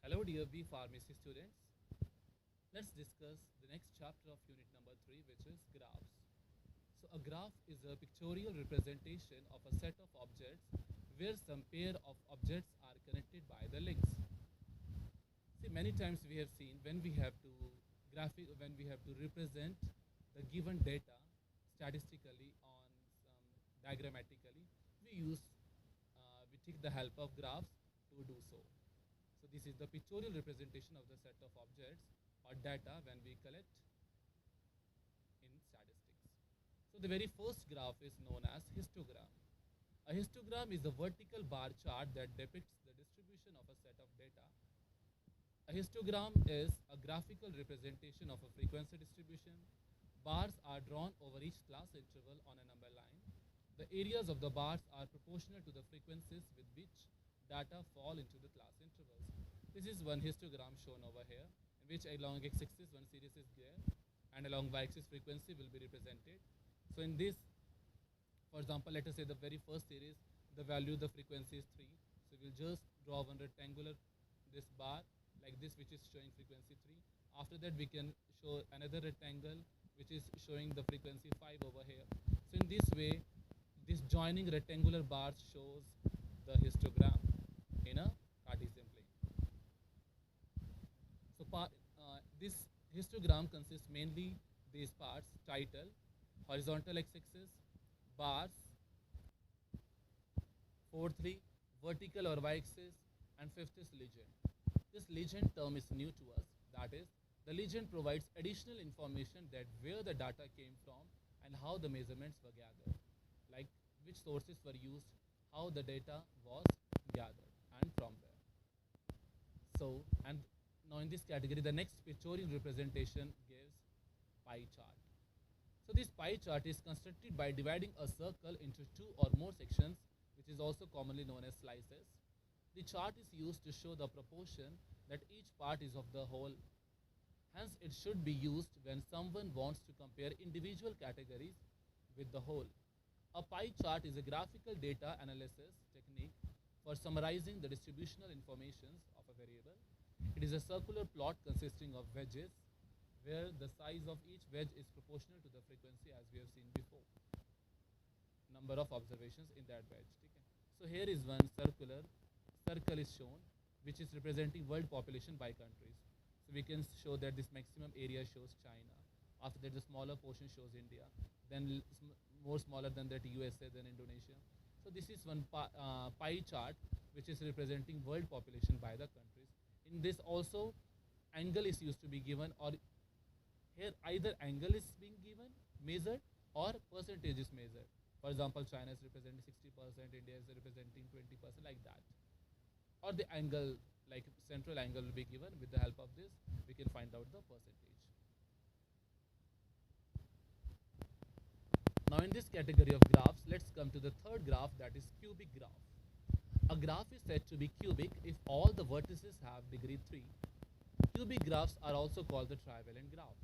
Hello dear B Pharmacy students. Let's discuss the next chapter of unit number 3, which is graphs. So a graph is a pictorial representation of a set of objects where some pair of objects are connected by the links. See, many times we have seen when we have to represent the given data statistically on some diagrammatically, we take the help of graphs to do so. So this is the pictorial representation of the set of objects or data when we collect in statistics. So the very first graph is known as histogram. A histogram is a vertical bar chart that depicts the distribution of a set of data. A histogram is a graphical representation of a frequency distribution. Bars are drawn over each class interval on a number line. The areas of the bars are proportional to the frequencies with which data fall into the class intervals. This is one histogram shown over here, in which along x-axis one series is there, and along y-axis frequency will be represented. So in this, for example, let us say the very first series, the value, the frequency is 3. So we'll just draw one rectangular, this bar, like this, which is showing frequency 3. After that, we can show another rectangle, which is showing the frequency 5 over here. So in this way, this joining rectangular bars shows the histogram in a Cartesian plane. So this histogram consists mainly these parts: title, horizontal x-axis, bars, 4-3, vertical or y-axis, and fifth is legend. This legend term is new to us. That is, the legend provides additional information that where the data came from and how the measurements were gathered, like which sources were used, how the data was gathered, and from where. So, and now in this category, the next pictorial representation gives pie chart. So this pie chart is constructed by dividing a circle into two or more sections, which is also commonly known as slices. The chart is used to show the proportion that each part is of the whole. Hence, it should be used when someone wants to compare individual categories with the whole. A pie chart is a graphical data analysis technique for summarizing the distributional informations of a variable. It is a circular plot consisting of wedges, where the size of each wedge is proportional to the frequency, as we have seen before. Number of observations in that wedge. Okay. So here is one circle is shown, which is representing world population by countries. So we can show that this maximum area shows China. After that, the smaller portion shows India. Then more smaller than that, USA, then Indonesia. So this is one pie chart, which is representing world population by the countries. In this also, angle is used to be given, or here either angle is being given, measured, or percentage is measured. For example, China is representing 60%, India is representing 20%, like that. Or the angle, like central angle will be given. With the help of this, we can find out the percentage. Now in this category of graphs, let's come to the third graph, that is cubic graph. A graph is said to be cubic if all the vertices have degree 3. Cubic graphs are also called the trivalent graph.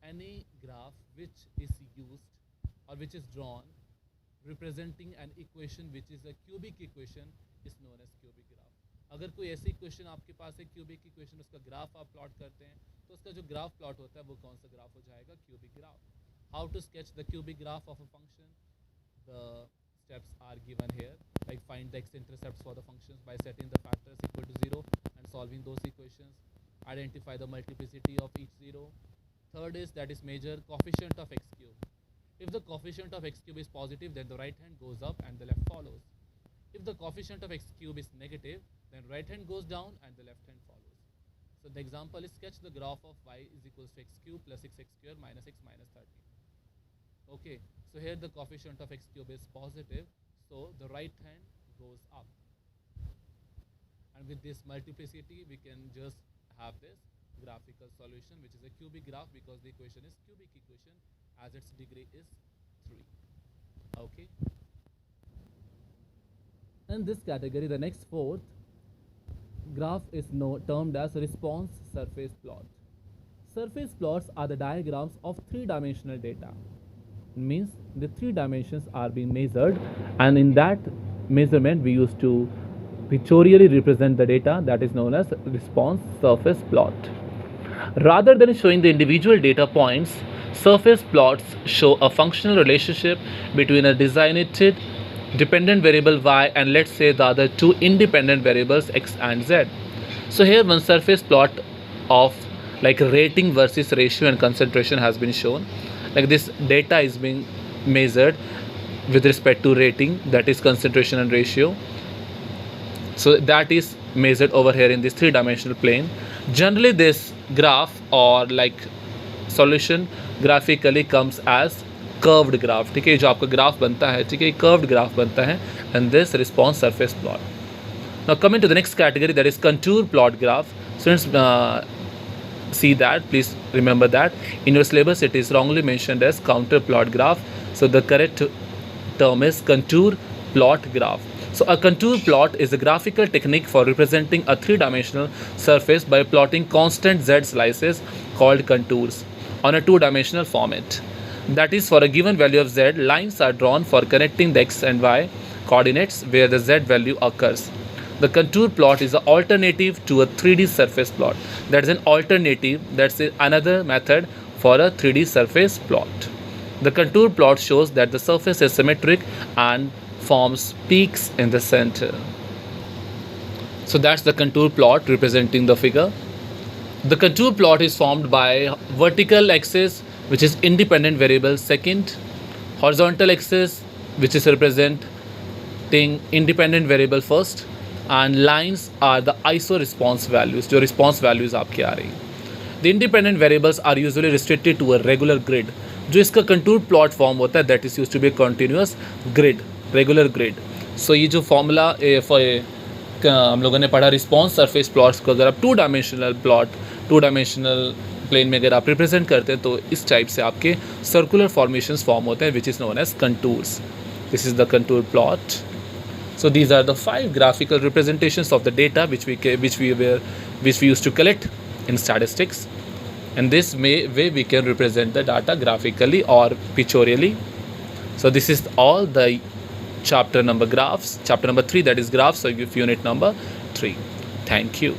Any graph which is used or which is drawn representing an equation which is a cubic equation is known as cubic graph. अगर कोई ऐसी equation आपके पास है cubic equation, उसका graph आप plot करते हैं, तो उसका जो ग्राफ प्लॉट होता है वो कौन सा ग्राफ हो जाएगा? Cubic graph. How to sketch the cubic graph of a function? The steps are given here, like find the x-intercepts for the functions by setting the factors equal to 0 and solving those equations. Identify the multiplicity of each 0. Third is that is measure coefficient of x cube. If the coefficient of x cube is positive, then the right hand goes up and the left follows. If the coefficient of x cube is negative, then right hand goes down and the left hand follows. So the example is sketch the graph of y is equals to x cube plus 6x square minus x minus 13. Okay, so here the coefficient of x cube is positive, so the right hand goes up. And with this multiplicity, we can just have this graphical solution, which is a cubic graph, because the equation is cubic equation as its degree is 3. Okay. In this category, the next fourth graph is termed as response surface plot. Surface plots are the diagrams of three-dimensional data. It means the 3 dimensions are being measured, and in that measurement we used to pictorially represent the data, that is known as response surface plot. Rather than showing the individual data points, surface plots show a functional relationship between a designated dependent variable y and, let's say, the other two independent variables x and z. So here one surface plot of like rating versus ratio and concentration has been shown. Like this data is being measured with respect to rating, that is concentration and ratio. So that is measured over here in this three-dimensional plane. Generally this graph or like solution graphically comes as curved graph. ठीक है, जो आपका graph बनता है, ठीक है, curved graph बनता है, and this response surface plot. Now coming to the next category, that is contour plot graph. Students, see that, please remember that in your syllabus it is wrongly mentioned as counter plot graph. So the correct term is contour plot graph. So a contour plot is a graphical technique for representing a three-dimensional surface by plotting constant z slices called contours on a two-dimensional format. That is, for a given value of z, lines are drawn for connecting the x and y coordinates where the z value occurs. The contour plot is an alternative to a 3D surface plot. That is an alternative, that's another method for a 3D surface plot. The contour plot shows that the surface is symmetric and forms peaks in the center. So that's the contour plot representing the figure. The contour plot is formed by vertical axis, which is independent variable second, horizontal axis, which is representing independent variable first, and lines are the iso response values, जो response values आपकी आ रही. The independent variables are usually restricted to a regular grid. जो इसका contour plot form होता है, that is used to be a continuous grid, regular grid. So ये जो formula हम लोगों ने पढ़ा response surface plots को अगर आप टू डायमेंशनल प्लेन में अगर आप रिप्रेजेंट करते हैं तो इस टाइप से आपके सर्कुलर फॉर्मेशंस फॉर्म होते हैं, which is known as contours. This is the contour plot. So these are the 5 graphical representations of the data which we used to collect in statistics. And this way we can represent the data graphically or pictorially. So this is all the chapter number graphs. Chapter number 3, that is graphs, so unit number 3. Thank you.